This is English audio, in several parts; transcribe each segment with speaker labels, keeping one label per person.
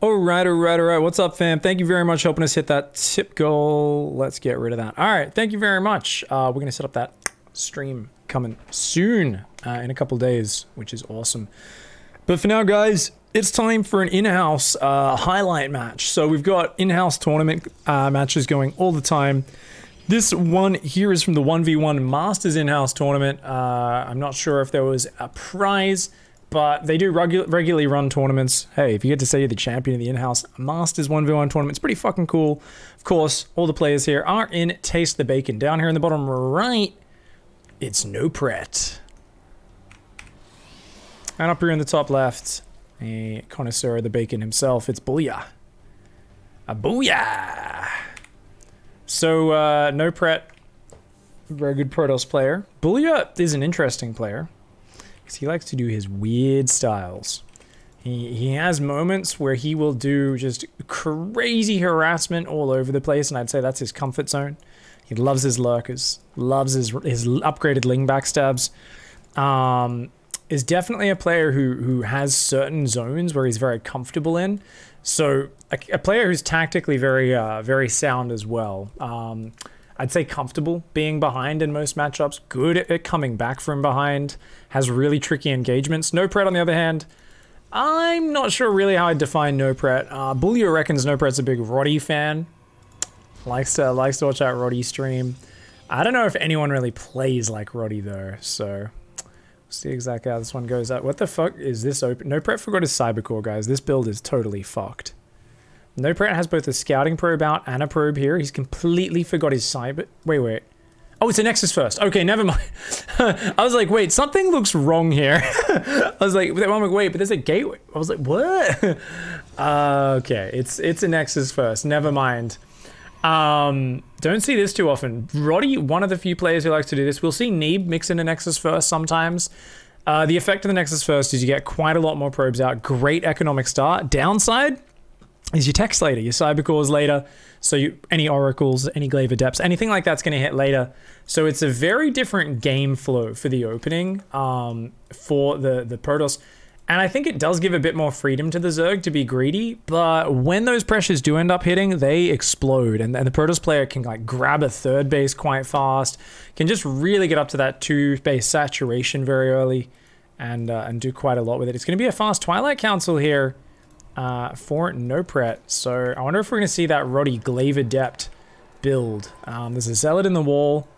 Speaker 1: All right. What's up, fam? Thank you very much for helping us hit that tip goal. Let's get rid of that. All right, thank you very much. We're going to set up that stream coming soon in a couple days, which is awesome. But for now, guys, it's time for an in-house highlight match. So we've got in-house tournament matches going all the time. This one here is from the 1v1 Masters in-house tournament. I'm not sure if there was a prize, but they do regularly run tournaments. Hey, if you get to say you're the champion of the in-house Masters 1v1 tournament, it's pretty fucking cool. Of course, all the players here are in Taste the Bacon. Down here in the bottom right, it's Nopret. And up here in the top left, a connoisseur of the bacon himself, it's Bulya. A Bulya! So, Nopret, very good Protoss player. Bulya is an interesting player, because he likes to do his weird styles. He has moments where he will do just crazy harassment all over the place, and I'd say that's his comfort zone. He loves his lurkers, loves his upgraded Ling backstabs. Is definitely a player who has certain zones where he's very comfortable in. So a player who's tactically very sound as well. I'd say comfortable being behind in most matchups, good at coming back from behind, has really tricky engagements. Nopret, on the other hand, I'm not sure really how I'd define Nopret. Bulya reckons Nopret's a big Roddy fan. Likes to watch that Roddy stream. I don't know if anyone really plays like Roddy though, so we'll see exactly how this one goes out. What the fuck is this open? Nopret forgot his cybercore, guys. This build is totally fucked. Nopret has both a scouting probe out and a probe here. He's completely forgot his cyber. Wait. Oh, it's a Nexus first. Okay, never mind. I was like, wait, something looks wrong here. I was like, wait, but there's a gateway. I was like, what? Okay, it's a Nexus first. Never mind. Don't see this too often. Roddy, one of the few players who likes to do this. We'll see Neeb mix in a Nexus first sometimes. The effect of the Nexus first is you get quite a lot more probes out. Great economic start. Downside is your tech later, your cybercores later. So any oracles, any glaive adepts, anything like that's going to hit later. So it's a very different game flow for the opening for the Protoss. And I think it does give a bit more freedom to the Zerg to be greedy, but when those pressures do end up hitting, they explode. And the Protoss player can like grab a third base quite fast, can just really get up to that 2-base saturation very early and do quite a lot with it. It's going to be a fast Twilight Council here for Nopret. So I wonder if we're going to see that Roddy Glaive Adept build. There's a Zealot in the wall.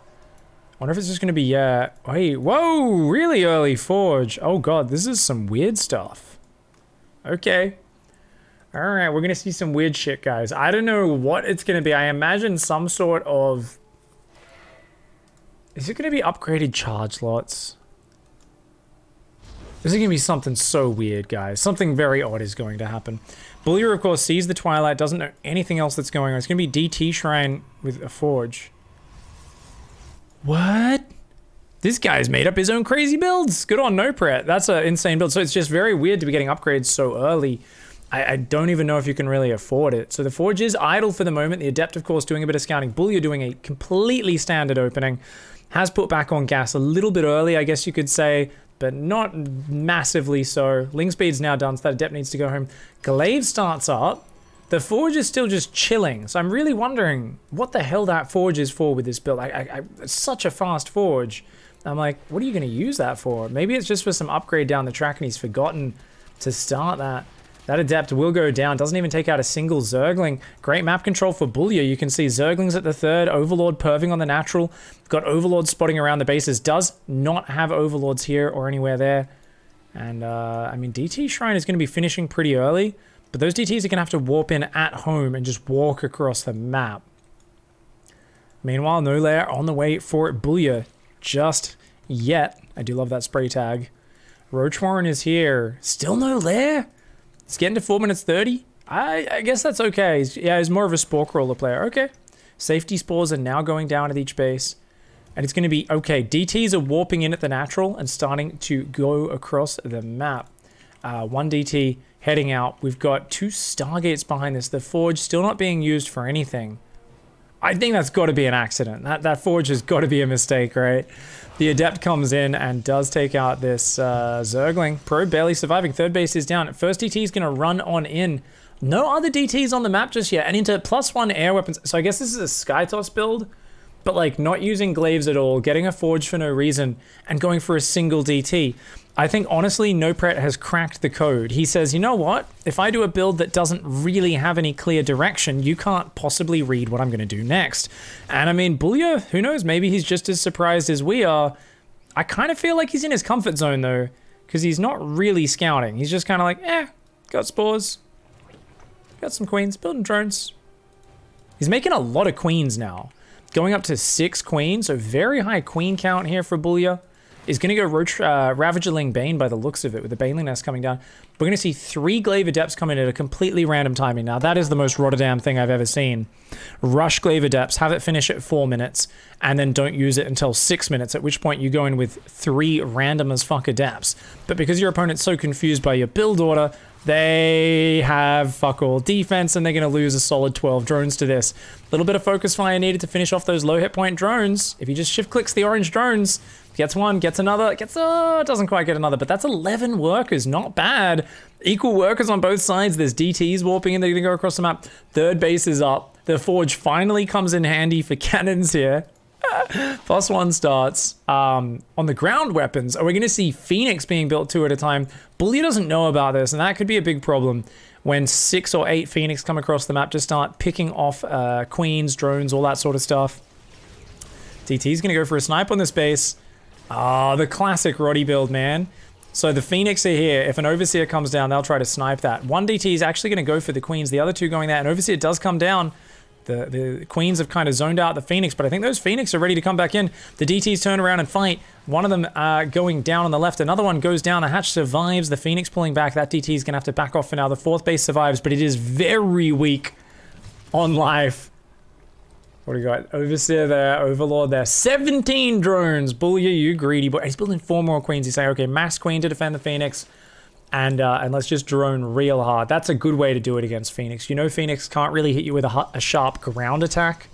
Speaker 1: I wonder if it's just going to be, yeah. Wait, whoa, really early Forge. Oh god, this is some weird stuff. Okay. Alright, we're going to see some weird shit, guys. I don't know what it's going to be. I imagine some sort of... Is it going to be upgraded charge lots? This is going to be something so weird, guys. Something very odd is going to happen. Bulya, of course, sees the Twilight, doesn't know anything else that's going on. It's going to be DT Shrine with a Forge. What? This guy's made up his own crazy builds. Good on Nopret. That's an insane build. So it's just very weird to be getting upgrades so early. I don't even know if you can really afford it. So the Forge is idle for the moment. The Adept, of course, doing a bit of scouting. Bulya doing a completely standard opening. Has put back on gas a little bit early, I guess you could say, but not massively so. Ling speed's now done, so that Adept needs to go home. Glaive starts up. The Forge is still just chilling, so I'm really wondering what the hell that Forge is for with this build. It's such a fast Forge. I'm like, what are you going to use that for? Maybe it's just for some upgrade down the track and he's forgotten to start that. That Adept will go down, doesn't even take out a single Zergling. Great map control for Bulya. You can see Zerglings at the third, Overlord perving on the natural. Got Overlord spotting around the bases. Does not have Overlords here or anywhere there. And, I mean, DT Shrine is going to be finishing pretty early. But those DTs are going to have to warp in at home and just walk across the map. Meanwhile, no lair on the way for Bulya just yet. I do love that spray tag. Roach Warren is here. Still no lair? It's getting to 4 minutes 30. I guess that's okay. He's more of a Spore Crawler player. Okay. Safety spores are now going down at each base. And it's going to be, okay, DTs are warping in at the natural and starting to go across the map. One DT heading out. We've got 2 Stargates behind this. The Forge still not being used for anything. I think that's got to be an accident. That Forge has got to be a mistake, right? The Adept comes in and does take out this Zergling. Probe barely surviving. Third base is down. First DT is going to run on in No other DTs on the map just yet, and into +1 air weapons. So I guess this is a Skytoss build, but like not using glaives at all, getting a forge for no reason, and going for a single DT. I think honestly, Nopret has cracked the code. He says, you know what? If I do a build that doesn't really have any clear direction, you can't possibly read what I'm going to do next. And I mean, Bulya, who knows? Maybe he's just as surprised as we are. I kind of feel like he's in his comfort zone though, because he's not really scouting. He's just kind of like, got spores. Got some queens, building drones. He's making a lot of queens now. Going up to 6 queens, so very high queen count here for Bulya. Is going to go Ravagerling Bane by the looks of it, with the Baneling Nest coming down. We're going to see 3 Glaive Adepts come in at a completely random timing. Now, that is the most Rotterdam thing I've ever seen. Rush Glaive Adepts, have it finish at 4 minutes, and then don't use it until 6 minutes, at which point you go in with 3 random as fuck Adepts. But because your opponent's so confused by your build order, they have fuck all defense, and they're going to lose a solid 12 drones to this. A little bit of focus fire needed to finish off those low hit point drones. If he just shift clicks the orange drones, gets one, gets another, doesn't quite get another, but that's 11 workers, not bad. Equal workers on both sides. There's DTs warping in, they're gonna go across the map. Third base is up. The forge finally comes in handy for cannons here. +1 starts. On the ground weapons, are we gonna see Phoenix being built 2 at a time? Bulya doesn't know about this, and that could be a big problem when 6 or 8 Phoenix come across the map to start picking off queens, drones, all that sort of stuff. DT's gonna go for a snipe on this base. Oh, the classic Roddy build, man. So the Phoenix are here. If an Overseer comes down, they'll try to snipe that. One DT is actually going to go for the Queens. The other 2 going there. And Overseer does come down. The Queens have kind of zoned out the Phoenix, but I think those Phoenix are ready to come back in. The DTs turn around and fight. One of them going down on the left. Another one goes down. A hatch survives. The Phoenix pulling back. That DT is going to have to back off for now. The 4th base survives, but it is very weak on life. What do we got? Overseer there, Overlord there. 17 drones. Bulya, you greedy boy. He's building 4 more queens. He's saying, okay, mass queen to defend the Phoenix. And let's just drone real hard. That's a good way to do it against Phoenix. You know Phoenix can't really hit you with a sharp ground attack.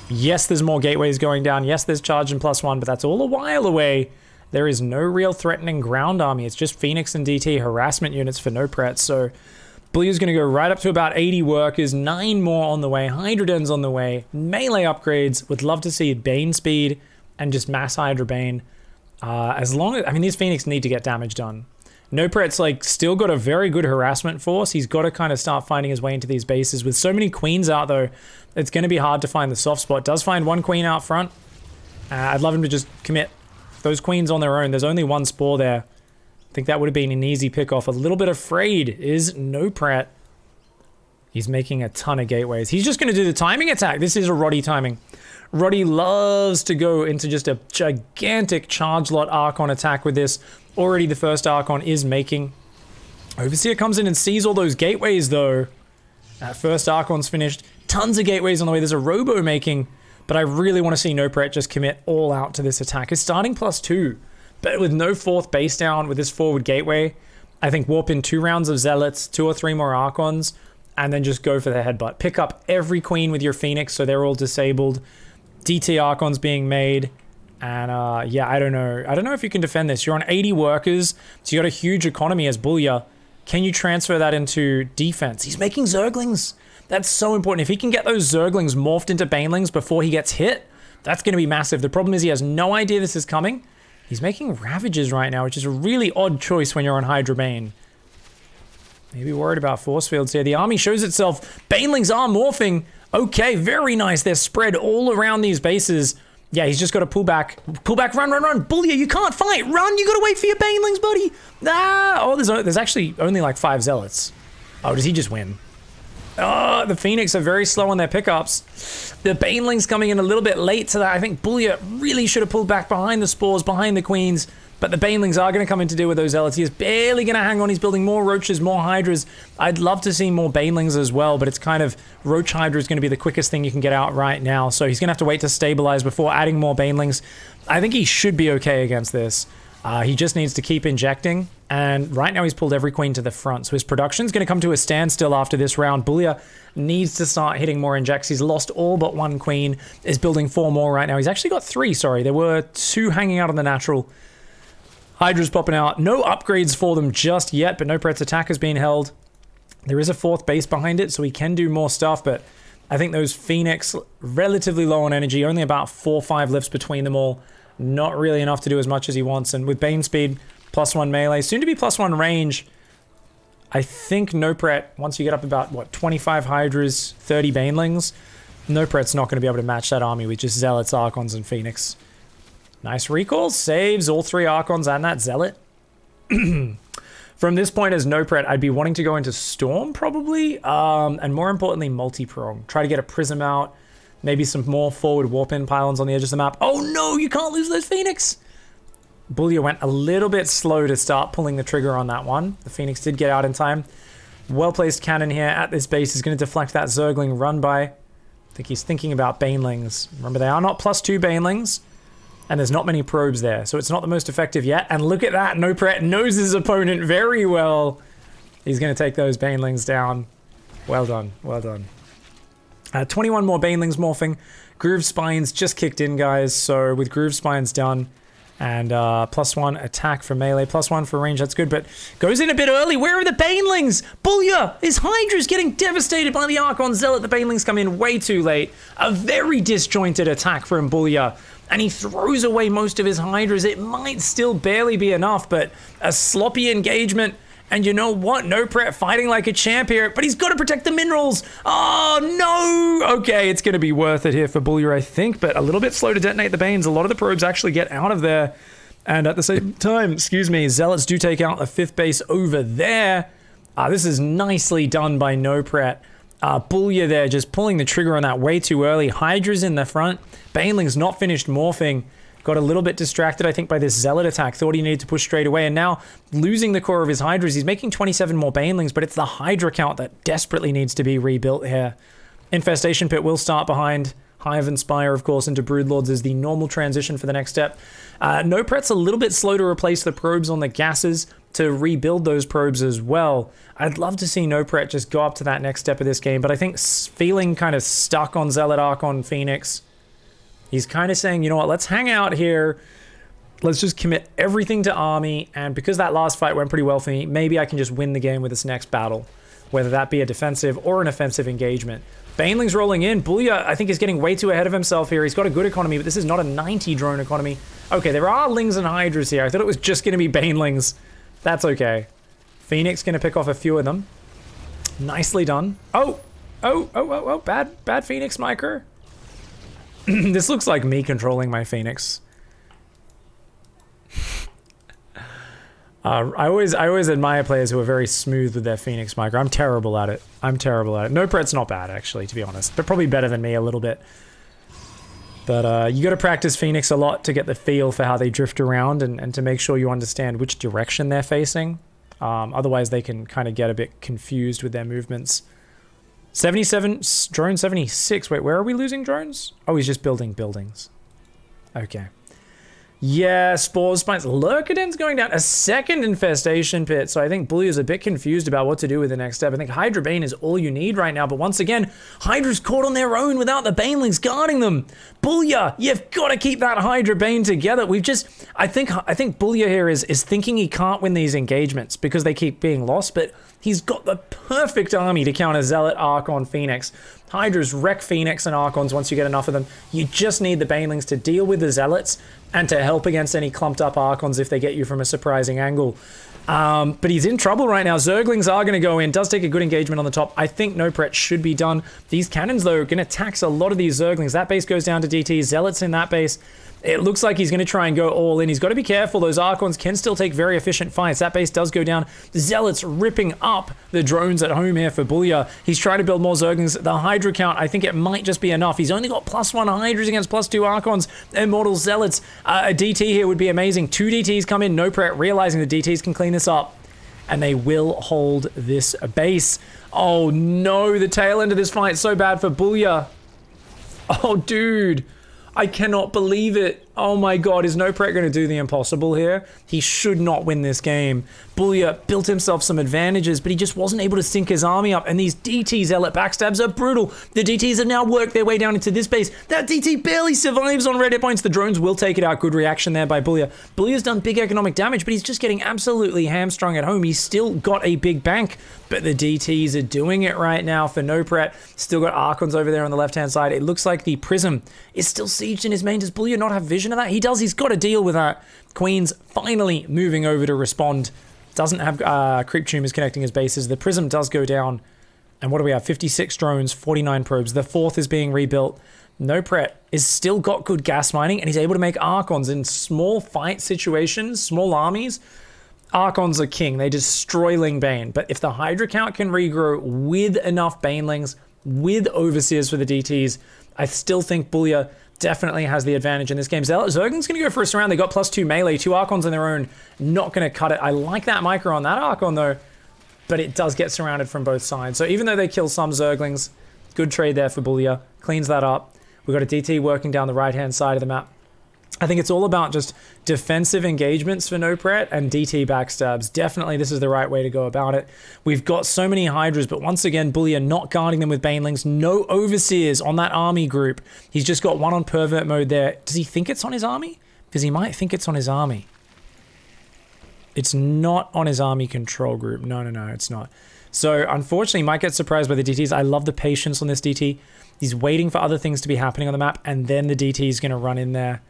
Speaker 1: Yes, there's more gateways going down. Yes, there's charge and +1, but that's all a while away. There is no real threatening ground army. It's just Phoenix and DT harassment units for Nopret. So Bulya's going to go right up to about 80 workers, 9 more on the way, Hydra Dens on the way, melee upgrades. Would love to see Bane speed and just mass Hydra Bane. As long as, I mean, these Phoenix need to get damage done. Nopret's like still got a very good harassment force. He's got to kind of start finding his way into these bases. With so many queens out though, it's going to be hard to find the soft spot. Does find 1 queen out front. I'd love him to just commit those queens on their own. There's only 1 spore there. I think that would have been an easy pick-off. A little bit afraid is Nopret. He's making a ton of gateways. He's just going to do the timing attack. This is a Roddy timing. Roddy loves to go into just a gigantic charge lot Archon attack with this. Already the first Archon is making. Overseer comes in and sees all those gateways though. That first Archon's finished. Tons of gateways on the way. There's a Robo making. But I really want to see Nopret just commit all out to this attack. It's starting +2. But with no 4th base down with this forward gateway, I think warp in 2 rounds of Zealots, 2 or 3 more Archons, and then just go for the headbutt. Pick up every queen with your Phoenix so they're all disabled. DT Archons being made. And yeah, I don't know. I don't know if you can defend this. You're on 80 workers, so you got a huge economy as Bulya. Can you transfer that into defense? He's making Zerglings. That's so important. If he can get those Zerglings morphed into Banelings before he gets hit, that's going to be massive. The problem is he has no idea this is coming. He's making Ravages right now, which is a really odd choice when you're on Hydra Bane. Maybe worried about force fields here. The army shows itself. Banelings are morphing. Okay, very nice. They're spread all around these bases. Yeah, he's just got to pull back. Pull back, run, run, run. Bulya, you can't fight. Run, you got to wait for your Banelings, buddy. Ah, oh, there's actually only like 5 Zealots. Oh, does he just win? Oh, the Phoenix are very slow on their pickups. The Banelings coming in a little bit late to that. I think Bulya really should have pulled back behind the spores, behind the queens. But the Banelings are going to come in to deal with those Zealots. He is barely going to hang on. He's building more Roaches, more Hydras. I'd love to see more Banelings as well, but it's kind of... Roach Hydra is going to be the quickest thing you can get out right now. So he's going to have to wait to stabilize before adding more Banelings. I think he should be okay against this. He just needs to keep injecting. And right now he's pulled every queen to the front. So his production's going to come to a standstill after this round. Bulya needs to start hitting more injects. He's lost all but 1 queen. Is building 4 more right now. He's actually got 3, sorry. There were 2 hanging out on the natural. Hydra's popping out. No upgrades for them just yet, but Nopret's attack has been held. There is a 4th base behind it, so he can do more stuff, but I think those Phoenix, relatively low on energy, only about 4 or 5 lifts between them all. Not really enough to do as much as he wants, and with Bane speed, +1 melee, soon to be +1 range, I think Nopret, once you get up about, what, 25 Hydras, 30 Banelings, Nopret's not going to be able to match that army with just Zealots, Archons, and Phoenix. Nice recall, saves all 3 Archons and that Zealot. From this point as Nopret, I'd be wanting to go into Storm, probably, and more importantly, multi-prong. Try to get a Prism out, maybe some more forward warp-in pylons on the edge of the map. Oh no, you can't lose those Phoenix! Bulya went a little bit slow to start pulling the trigger on that one. The Phoenix did get out in time. Well-placed cannon here at this base is going to deflect that Zergling run by. I think he's thinking about Banelings. Remember, they are not +2 Banelings, and there's not many probes there, so it's not the most effective yet. And look at that, Nopret knows his opponent very well. He's going to take those Banelings down. Well done, well done. 21 more Banelings morphing. Groove Spines just kicked in, guys, so with Groove Spines done, and +1 attack for melee, +1 for range, that's good, but goes in a bit early. Where are the Banelings? Bulya! His Hydra's getting devastated by the Archon Zealot. The Banelings come in way too late. A very disjointed attack from Bulya, and he throws away most of his Hydras. It might still barely be enough, but a sloppy engagement. And you know what? Nopret fighting like a champ here, but he's got to protect the minerals. Oh, no! Okay, it's going to be worth it here for Bulya, I think, but a little bit slow to detonate the Banes. A lot of the probes actually get out of there. And at the same time, excuse me, Zealots do take out a 5th base over there. This is nicely done by Nopret. Bulya there just pulling the trigger on that way too early. Hydra's in the front. Baneling's not finished morphing. Got a little bit distracted, I think, by this Zealot attack. Thought he needed to push straight away, and now losing the core of his Hydras. He's making 27 more Banelings, but it's the Hydra count that desperately needs to be rebuilt here. Infestation Pit will start behind Hive and Spire, of course, into Broodlords is the normal transition for the next step. Nopret's a little bit slow to replace the probes on the gases to rebuild those probes as well. I'd love to see Nopret just go up to that next step of this game, but I think feeling kind of stuck on Zealot, Archon, Phoenix, he's kind of saying, you know what, let's hang out here. Let's just commit everything to army, and because that last fight went pretty well for me, maybe I can just win the game with this next battle, whether that be a defensive or an offensive engagement. Baneling's rolling in. Bulya, I think, is getting way too ahead of himself here. He's got a good economy, but this is not a 90 drone economy. Okay, there are Lings and Hydras here. I thought it was just going to be Banelings. That's okay. Phoenix going to pick off a few of them. Nicely done. Oh, bad Phoenix micro. This looks like me controlling my Phoenix. I always admire players who are very smooth with their Phoenix micro. I'm terrible at it. Nopret's not bad, actually, to be honest. But probably better than me a little bit. But you got to practice Phoenix a lot to get the feel for how they drift around and to make sure you understand which direction they're facing. Otherwise, they can kind of get a bit confused with their movements. 77, drone 76. Wait, where are we losing drones? Oh, he's just building buildings. Okay. Yeah, Spores, Spines. Lurkadon's going down. A second infestation pit. So I think Bulya's a bit confused about what to do with the next step. I think Hydra Bane is all you need right now. But once again, Hydra's caught on their own without the Banelings guarding them. Bulya, you've got to keep that Hydra Bane together. We've just... I think Bulya here is thinking he can't win these engagements because they keep being lost. But he's got the perfect army to counter Zealot, Archon, Phoenix. Hydras wreck Phoenix and Archons once you get enough of them. You just need the Banelings to deal with the Zealots and to help against any clumped up Archons if they get you from a surprising angle. But he's in trouble right now. Zerglings are going to go in. Does take a good engagement on the top. I think Nopret should be done. These cannons, though, are going to tax a lot of these Zerglings. That base goes down to DT. Zealots in that base. It looks like he's going to try and go all in. He's got to be careful. Those Archons can still take very efficient fights. That base does go down. Zealots ripping up the drones at home here for Bulya. He's trying to build more Zerglings. The Hydra count, I think it might just be enough. He's only got +1 Hydras against +2 Archons. Immortal Zealots. A DT here would be amazing. 2 DTs come in. Nopret realizing the DTs can clean this up. And they will hold this base. Oh no, the tail end of this fight is so bad for Bulya. Oh dude. I cannot believe it. Oh my god, is Nopret going to do the impossible here? He should not win this game. Bulya built himself some advantages, but he just wasn't able to sync his army up, and these DT Zealot backstabs are brutal. The DTs have now worked their way down into this base. That DT barely survives on red hit points. The drones will take it out. Good reaction there by Bulya. Bulya's done big economic damage, but he's just getting absolutely hamstrung at home. He's still got a big bank, but the DTs are doing it right now for Nopret. Still got Archons over there on the left-hand side. It looks like the Prism is still sieged in his main. Does Bulya not have vision of that? He does. He's got to deal with that. Queen's finally moving over to respond. Doesn't have creep tumors connecting his bases. The Prism does go down. And what do we have? 56 drones, 49 probes. The 4th is being rebuilt. Nopret is still got good gas mining, and he's able to make Archons in small fight situations, small armies. Archons are king. They destroy Lingbane. But if the Hydra count can regrow with enough Banelings, with Overseers for the DTs, I still think Bulya definitely has the advantage in this game. Zergling's going to go first round. They got +2 melee, 2 Archons on their own. Not going to cut it. I like that micro on that Archon though, but it does get surrounded from both sides. So even though they kill some Zerglings, good trade there for Bulya. Cleans that up. We've got a DT working down the right-hand side of the map. I think it's all about just defensive engagements for Nopret and DT backstabs. Definitely this is the right way to go about it. We've got so many Hydras, but once again, Bulya not guarding them with Banelings. No Overseers on that army group. He's just got one on pervert mode there. Does he think it's on his army? Because he might think it's on his army. It's not on his army control group. No, it's not. So unfortunately, he might get surprised by the DTs. I love the patience on this DT. He's waiting for other things to be happening on the map, and then the DT is going to run in there.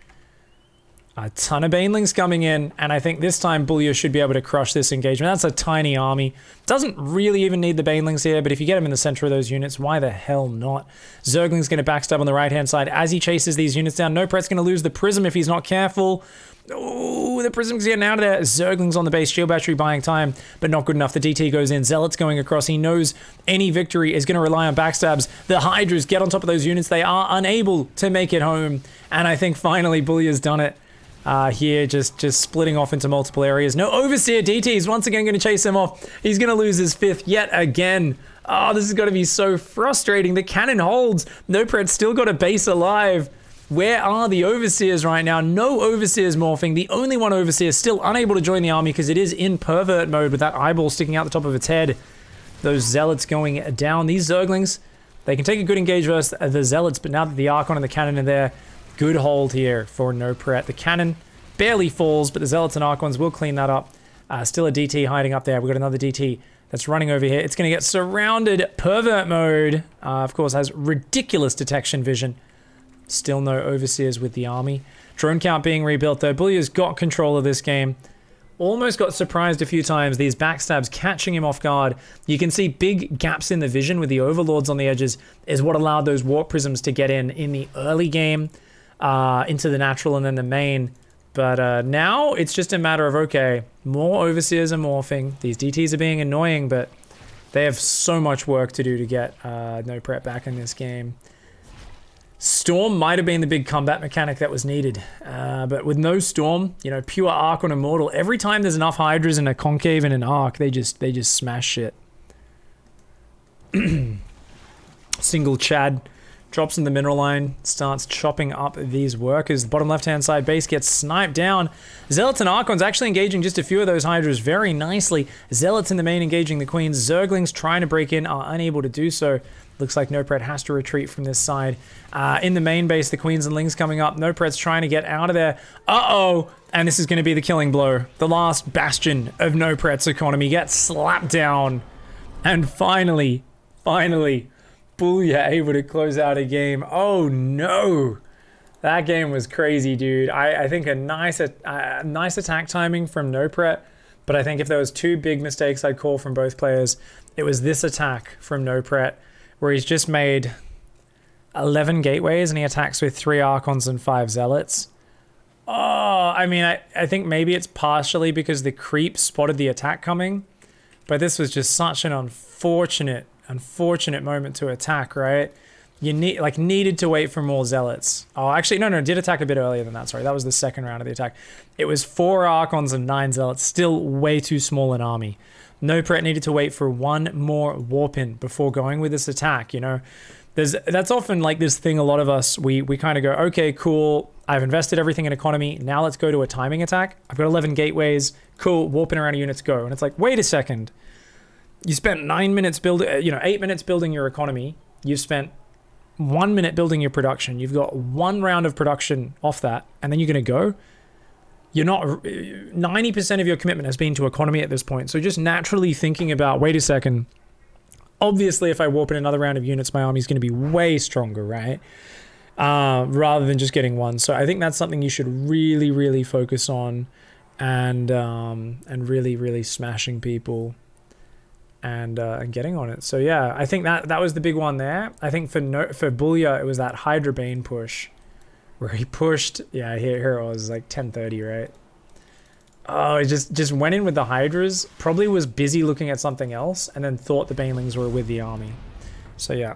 Speaker 1: A ton of Banelings coming in, and I think this time Bulya should be able to crush this engagement. That's a tiny army. Doesn't really even need the Banelings here, but if you get him in the center of those units, why the hell not? Zergling's going to backstab on the right-hand side as he chases these units down. Nopret's going to lose the Prism if he's not careful. Oh, the Prism's getting out of there. Zergling's on the base, shield battery buying time, but not good enough. The DT goes in. Zealot's going across. He knows any victory is going to rely on backstabs. The Hydras get on top of those units. They are unable to make it home, and I think finally Bulya's done it. Here, just splitting off into multiple areas. No Overseer. DT's once again going to chase him off. He's going to lose his 5th yet again. Oh, this is going to be so frustrating. The cannon holds. Nopret's still got a base alive. Where are the Overseers right now? No Overseers morphing. The only one Overseer still unable to join the army because it is in pervert mode with that eyeball sticking out the top of its head. Those Zealots going down. These Zerglings, they can take a good engage versus the Zealots, but now that the Archon and the cannon are there, good hold here for Nopret. The cannon barely falls, but the Zealots and Archons will clean that up. Still a DT hiding up there. We've got another DT that's running over here. It's going to get surrounded. Pervert mode, of course, has ridiculous detection vision. Still no Overseers with the army. Drone count being rebuilt, though. Bulya's got control of this game. Almost got surprised a few times. These backstabs catching him off guard. You can see big gaps in the vision with the Overlords on the edges is what allowed those Warp Prisms to get in the early game. Into the natural and then the main. But now it's just a matter of, okay, more Overseers are morphing. These DTs are being annoying, but they have so much work to do to get Nopret back in this game. Storm might have been the big combat mechanic that was needed. But with no Storm, you know, pure Arc on Immortal, every time there's enough Hydras in a Concave and an Arc, they just smash shit. Single Chad drops in the mineral line, starts chopping up these workers. The bottom left-hand side base gets sniped down. Zealots and Archons actually engaging just a few of those Hydras very nicely. Zealots in the main engaging the Queens. Zerglings trying to break in are unable to do so. Looks like Nopret has to retreat from this side. In the main base, the Queens and Lings coming up. Nopret's trying to get out of there. Uh-oh! And this is going to be the killing blow. The last bastion of Nopret's economy gets slapped down. And finally, Bulya able to close out a game. Oh no! That game was crazy, dude. I think a nice attack timing from Nopret, but I think if there was 2 big mistakes I'd call from both players, it was this attack from Nopret, where he's just made 11 gateways and he attacks with 3 Archons and 5 Zealots. Oh, I mean, I think maybe it's partially because the creep spotted the attack coming, but this was just such an unfortunate moment to attack, right? You needed to wait for more Zealots. Oh, actually, no, did attack a bit earlier than that. Sorry, that was the second round of the attack. It was 4 Archons and 9 Zealots. Still way too small an army. Nopret needed to wait for 1 more warp-in before going with this attack, you know? That's often like this thing a lot of us, we kind of go, okay, cool, I've invested everything in economy. Now let's go to a timing attack. I've got 11 gateways. Cool, warping around a units, go. And it's like, wait a second. You spent 9 minutes building, 8 minutes building your economy. You've spent 1 minute building your production. You've got 1 round of production off that, and then you're going to go. You're not, 90% of your commitment has been to economy at this point. So just naturally thinking about, wait a second. Obviously, if I warp in another round of units, my army's going to be way stronger, right? Rather than just getting 1. So I think that's something you should really, really focus on, and really, really smashing people and getting on it. So yeah, I think that was the big one there. I think for Bulya, it was that Hydra Bane push where he pushed. Yeah, here it was like 10:30, right? Oh, it just went in with the Hydras. Probably was busy looking at something else, and then thought the Banelings were with the army. So yeah.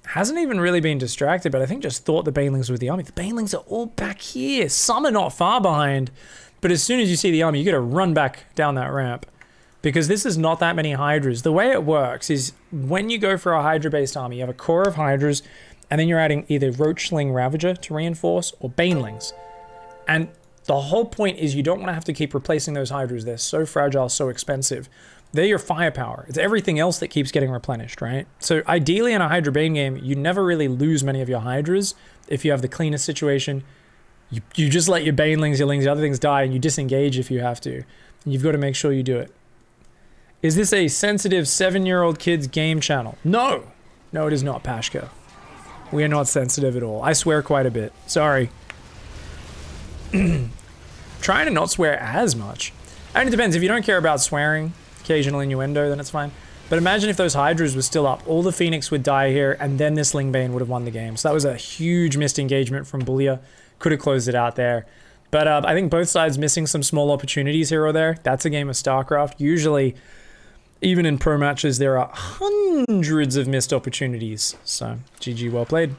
Speaker 1: Hasn't even really been distracted, but I think just thought the Banelings were with the army. The Banelings are all back here. Some are not far behind, but as soon as you see the army, you got to run back down that ramp, because this is not that many Hydras. The way it works is when you go for a Hydra-based army, you have a core of Hydras, and then you're adding either Roachling Ravager to reinforce or Banelings. And the whole point is you don't want to have to keep replacing those Hydras. They're so fragile, so expensive. They're your firepower. It's everything else that keeps getting replenished, right? So ideally in a Hydra Bane game, you never really lose many of your Hydras if you have the cleanest situation. You just let your Banelings, your Lings, the other things die, and you disengage if you have to. And you've got to make sure you do it. Is this a sensitive 7-year-old kid's game channel? No! No, it is not, Pashka. We are not sensitive at all. I swear quite a bit. Sorry. Trying to not swear as much. And it depends. If you don't care about swearing, occasional innuendo, then it's fine. But imagine if those Hydras were still up. All the Phoenix would die here, and then this Lingbane would have won the game. So that was a huge missed engagement from Bulya. Could have closed it out there. But I think both sides missing some small opportunities here or there. That's a game of StarCraft. Usually, even in pro matches, there are hundreds of missed opportunities. So, GG, well played.